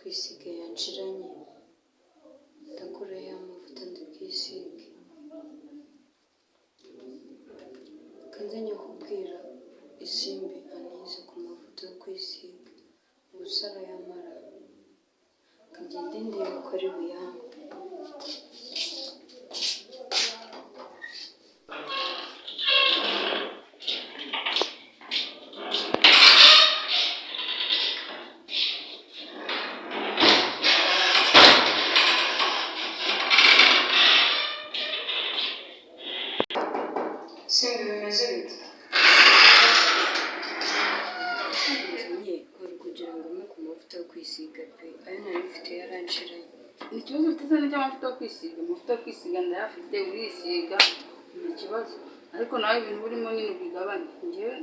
kwisiga yanshiranye ndakoreye amavuta ndikisiga kandi nyakubwira Isimbi anize ku mavuta yo kwisiga ubusara yamara kagende ndebe ko ari buyambe Isimbi bimeze bite kugira ngo mbe ku mavuta yo kwisiga pe ayo nari mfite yaranshiranye ikibazo ufite n'amavuta yo kwisiga amavuta yo kwisiga ndayafite urisiga ni ikibazo ariko nawe ibintu burimo nyine ubigabanye njyewe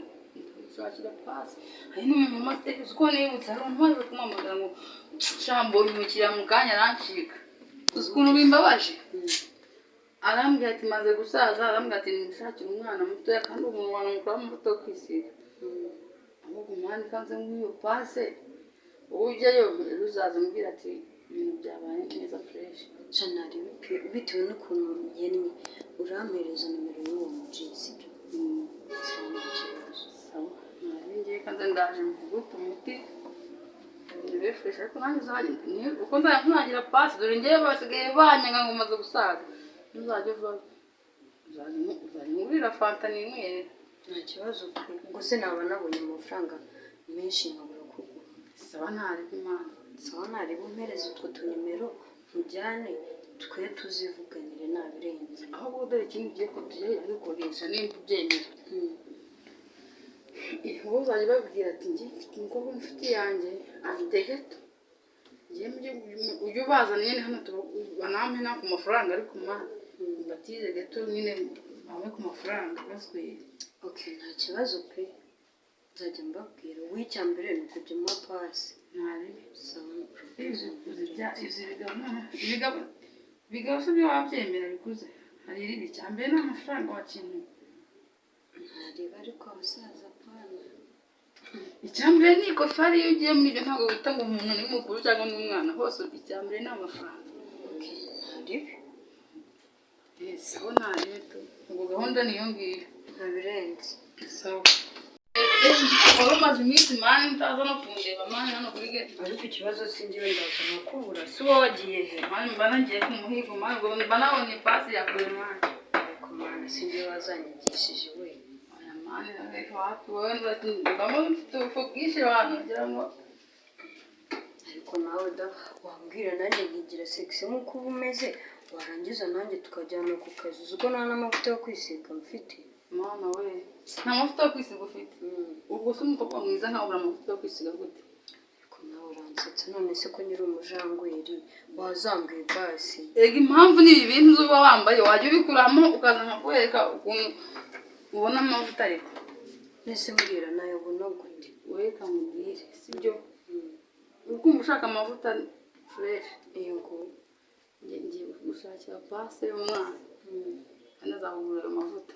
nshakira pasi hari n'umuntu umaze uko nibutse hari umuntu waje kumamagara ngo shambo umukiriya mu kanya arancika uzi ukuntu bimbabaje arambwira ati maze gusaza arambwira ati nimushakire umwana mutoya kandi umuntu wanamukora amavuta yo kwisiga ahubwo umwana kanze nk'iyo pase ujyayo uzaza umbwira ati ibintu byabaye neza fresh cyane bitewe n'ukuntu yennye urampereza nimero y'uwo mujisi sawa ngiye kanze ndaje mvuguta umuti nibe fresh ariko nanjye uzajya uko nzajya ntagira pasi dore ngiye basigaye banyanga ngo maze gusaza ntuzajya uva uzajya ngurira fanta ninywere nta kibazo ubwo se naba nabonye amafaranga menshi nkabura kuguha sawa ntareba imana sawa ntareba umpereze utwo tunimero mujyane twe tuzivuganire nabirenze ahubwo dore ikindi ugiye kubikoresha nimba ubyemera ubu uzajya babwira ati njye mfite umukobwa w'inshuti yanjye afite gato ujye ubazana nyine hano banampe nta ku mafaranga ariko batize gato nyine bawe ku mafaranga baswere okay nta kibazo pe nzajya mbabwira w'icya mbere ni ukujya mu pasi ntarebe sawa ibigabo se byo wabyemera bikuze hari iribi icya mbere nta mafaranga wakintu ntareba ariko abasaza apana icya mbere ni ikofi iyo ugiye muri ibyo ntabwo wita ngo umuntu ni mukuru cyangwa n'umwana hose icya mbere ni amafaranga okay ntarebe sawa ntarebe ubwo gahunda niyo ngiyo ntabirenze sawa wari umaze iminsi mani utaza no kundeba mani hano kuri gate ariko ikibazo sinjyewe ndaza nakubura si wowe wagiye he mani mba nagiye ku muhigo mani ngo mba nabonye pasi ya buri mani ariko mani sinjyewe wazanyigishije we aya mani reka hafi wowe mbamo mfite ubupfu bwinshi abantu ngira ngo ariko nawe da wambwira nanjye nkigira sexy nk'uko uba umeze warangiza nanjye tukajyana ku kazi uzi ko nta n'amavuta yo kwisiga mfite mwana we nta mavuta yo kwisiga ufite ubwo se umukobwa mwiza nkabura amavuta yo kwisiga gute ariko nawe uransetsa none se ko nyiri umujangweri wazambwiye basi ega impamvu ni ibi bintu uzuba wambaye wajya ubikuramo ukaza nkakwereka ukuntu ubona amavuta ariko nese mbwira nayo ubona gute weka mubwire sibyo ukumva ushaka amavuta fresh iyo ngo ngiye gushakira pase y'umwana kandi azahugurira amavuta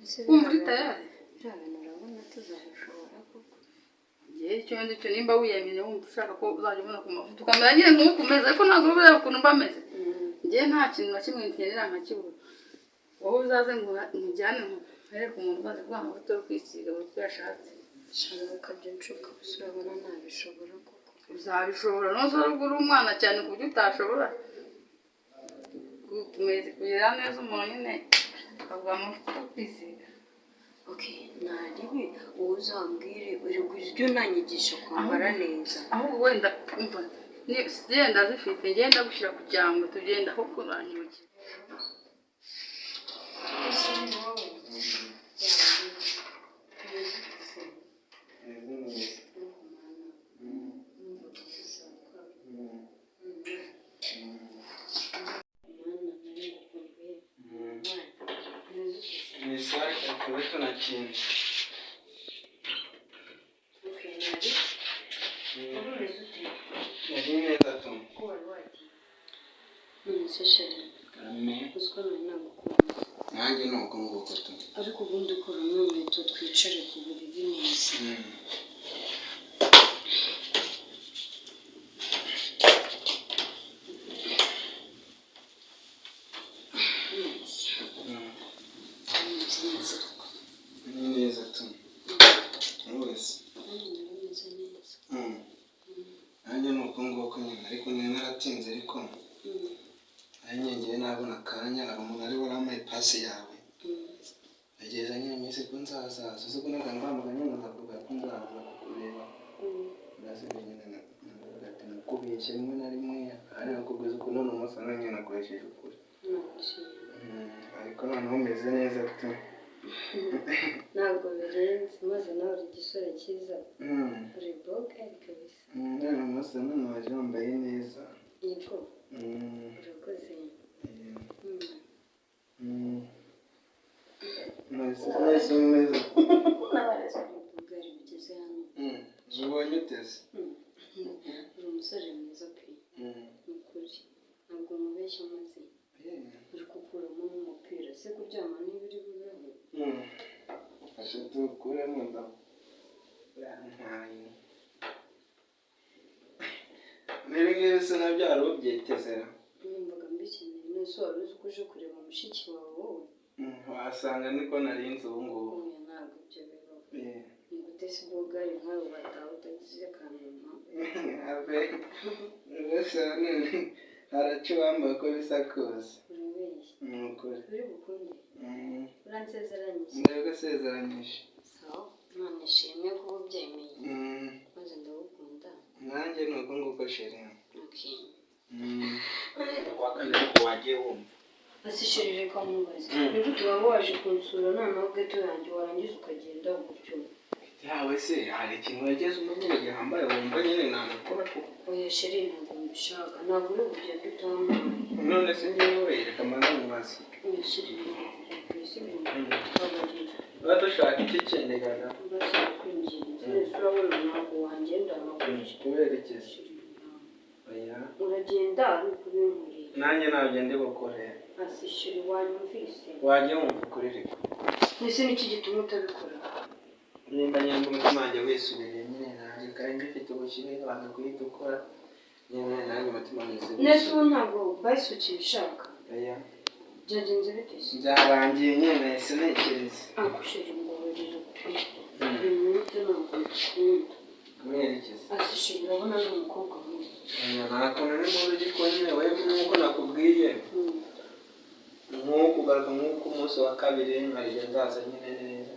ese wumva uri tayari biriya bintu urabona tuzabishobora koko igihe cyose icyo nimba wiyemeye wumva ushaka ko uzajya ubona ku mavuta ukamera nyine nk'uko umeze ariko ntabwo ureba ukuntu mba meze ngewe nta kintu na kimwe nkenera nkakibura wowe uzaze ngo nkujyane nkereke umuntu umaze kuguha amavuta yo kwisiga buri uko yashatse shaka ukabyo nshuka gusa urabona ntabishobora koko uzabishobora nose uri umwana cyane ku buryo utashobora kugira neza umuntu nyine akaguha amavuta yo kwisiga okay naribi wowe uzambwire urigurira unanyigisha kwambara neza ahubwo wenda umva zigenda zifite ngenda gushyira ku cyangwa tugenda aho kuranyuke nanjye nuko nguko tu ariko ubundi ukora n'umweto twicare ku buriri neza wese Ntameze neza. nanjye ni uko nguko nyine ariko niyo naratinze ariko nanyengeye nabona akanya hari umuntu ari warampaye pasi yawe nageza nyine iminsi ko nzazaza uzi ko naga ngambwa nyine nkavuga ko nzaza kukureba ndasubira nyine ati nakubeshye rimwe na rimwe hari nakubwiza uko none umunsi nanjye nakoresheje ukuri ariko noneho umeze neza tu ntabwo birenze maze nawe uri igisore cyiza uri bogari kabisa none umunsi none waje wambaye neza yego urakoze nese umeze n'abarezi bogari bigeze hano ubonye uteze uri umusore mwiza pe ni ukuri ntabwo mubeshya maze uri gukuramo n'umupira se kuryama n'ibiri bubeho fashe tukuremo ndaho urantaye mbere ngibi se nabyo wari ubyitezera numvaga mbikeneye nese wari uzi ko uje kureba mushiki wawe wowe wasanga niko narinze ubu ngubu oya ntabwo ibyo bibaho ni gute se bogari nkawe bataha utagize akantu mbese none haraca uwambaye uko bisa kose urabeshya ni ukuri uri bukunde uransezeranyije ndabasezeranyije sawa none shimwe kuba ubyemeye maze ndagukunda nanjye ni uko nguko sheri okay wakane ariko wagiye wumva asishiri reka mubaze ni gute waba waje kunsura noneho gato yanjye warangiza ukagenda gutyo yawe se hari ikintu wageze umenya gihambaye wumva nyine nanakora kuko oya sheri ntabwo mbishaka ntabwo uri kugenda utampaye none se njyewe reka mbanza mubaze oya sheri tuba dushaka iki cyendegaga mbasa kwinginze nese urabona ntabwo wangenda nkakurikira kuberekeza oya uragenda ari ukubinkurira nanjye ntabyo ndi bukore asishiri wanyumvise wajya wumva ukuri reka mbese niki gituma utabikora nimba nyamba umutima wanjye wisubiriye nyine nanjye kandi mbifite ubukire abantu guhita ukora nyine nanjye umutima wanjye nese ubu ntabwo bahise ukibishaka oya byagenze bite se byarangiye nyine nahise ntekereza akushira imbabarira pe ibintu ntabwo bikunda kumerekeza asishiri urabona ni umukobwa mwiza ntakuntu ni mu rugiko nyine we nk'uko nakubwiye nk'ukugaruka nk'uko umunsi wa kabiri nkajya nzaza nyine neza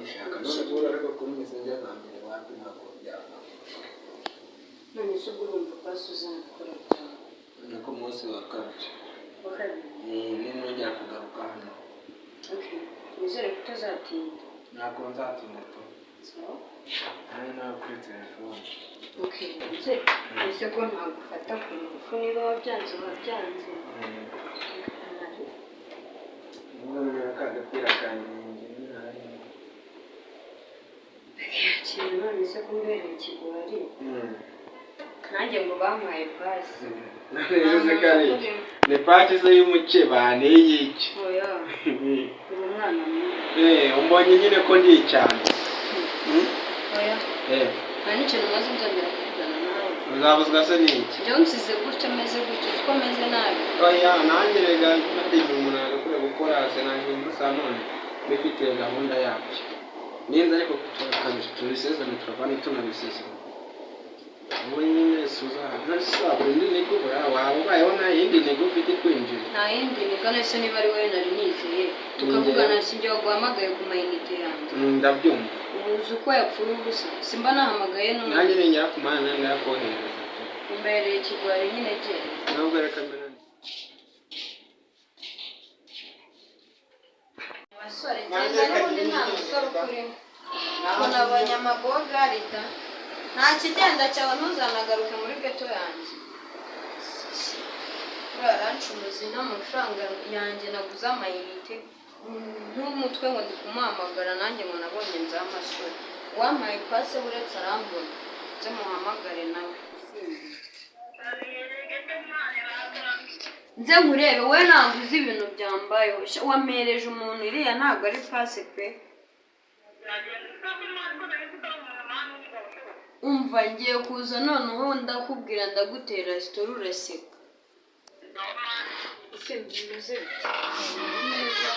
nshaka none guhura ariko kuri messenger na mbere wapi ntabwo byaba none se ubwo urumva pasi uzanakora cyane niko umunsi wa kabiri wa kabiri nongera kugaruka hano nizere ko utazatinda ntabwo nzatinda tu sawa nawe nawe kuri telefone nze ese ko ntagufata ku ngufu niba wabyanze wabyanze niba ka gapira kanjye kintu none se ko mbereye ikigwari nanjye ngo bampaye pasi none kare ni paki ze y'umukeba n'iyiki oya uri umwana mwiza umbonye nyine ko ndi cyane oya nta n'ikintu maze nzongera kuvugana nawe uzabuzwa se n'iki njyewe nsize gutya ameze gutya uko ameze nabi oya nanjye rega nadiye umuntu agakwiye gukora se nanjye gusa none bifitiye gahunda yabyo ninza ariko turakabije tubisezerane turavana tunabisezerane ubu nyine suzaba indi ntego waba ubayeho nta yindi ntego ufite kwinjira nta yindi ntego nese niba ari wowe nari nizeye tukavugana sinjye waguhamagaye ku mayinite yanjye ndabyumva ubu uzi uko yapfuye ubusa simba nahamagaye n'undi nanjye ningera ku mana ndayakohereza imbereye ikigwari nyine genda nubwo reka mbere abasore genda n'ubundi nta musore ukurimo ntabwo nabonye amabogarita nta kigenda cyawe ntuzanagaruke muri geto yanjye urarancuruzi n'amafaranga yanjye naguze amayinite nk'umutwe ngo ndi kumuhamagara nanjye ngo nabonye nzaho amasore wampaye pase uretse arambona nze muhamagare nawe nze nkurebe we ntabwo uzi ibintu byambayeho wampereje umuntu iriya ntabwo ari pase pe umva ngiye kuza noneho ndakubwira ndagutera sitori uraseka Isimbi bimeze neza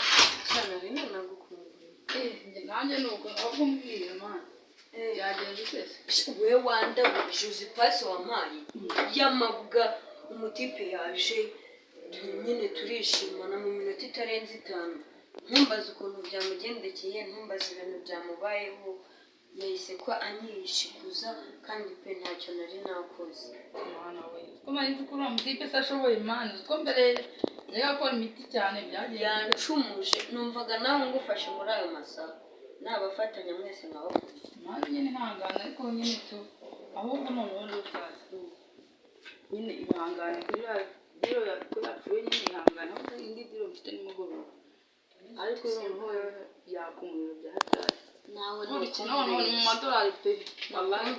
cyane bino nagukumbuye nanjye nuko ahubwo mbwira mwana twese we wandabuje uzi pasi wampaye y'amabwa umutipe yaje nyine turishimana mu minota itarenze 5 ntumbaze ukuntu byamugendekeye ntumbaze ibintu byamubayeho yahise ko anyishikuza kandi pe ntacyo nari nakoze mwana we ko mari tukura umutipe se ashoboye mani ko mbere rero akora imiti cyane byagiye yancumuje numvaga nawe ngufashe muri ayo masaha nabafatanya mwese nkaho mani nyine ntangana ariko nyine tu ahubwo none wari usaza nyine ihangane kuri rero yapfuye nyine ihangane ahubwo indi diro mfite nimugoroba ariko noneho yakumuriro bya hatari nawe none mu madolari pe wallahi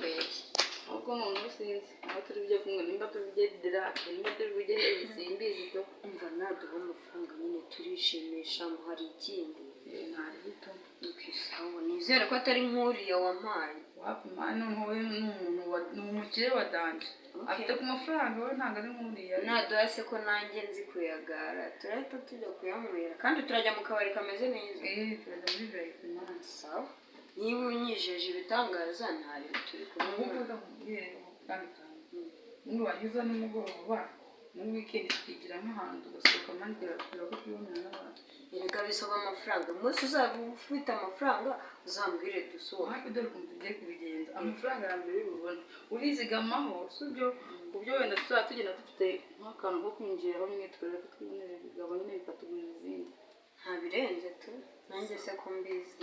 ahubwo noneho sinzi aho turi bujye kumwe nimba turi bujye dirake nimba turi bujye simbizi to umva naduha amafaranga nyine turishimisha hari ikindi ntari bito ukisaho nizere ko atari nk'uriya wampaye wapima noneho we ni umukire wa danje afite ku mafaranga we ntabwo ari nk'uriya naduha se ko nanjye nzi kuyagara turahita tujya kuyanywera kandi turajya mu kabari kameze neza turajya muri Afrimax sawa niba unyijeje ibitangaza ntari turi kumwe n'ubu wagize nimugoroba muri weekend tukigira nk'ahantu tugasohoka mandi turabwo kubonana n'abantu erega bisaba amafaranga umunsi uzaba ufite amafaranga uzambwire dusohoke hafi dore ukuntu tugiye kubigenza amafaranga ya mbere ubibona urizigamaho sibyo ku byo wenda tuzaba tugenda dufite nk'akantu ko kwinjiraho nyine tukareba ko twibonera bigabo nyine bikatugurira izindi nta birenze tu nanjye se ko mbizi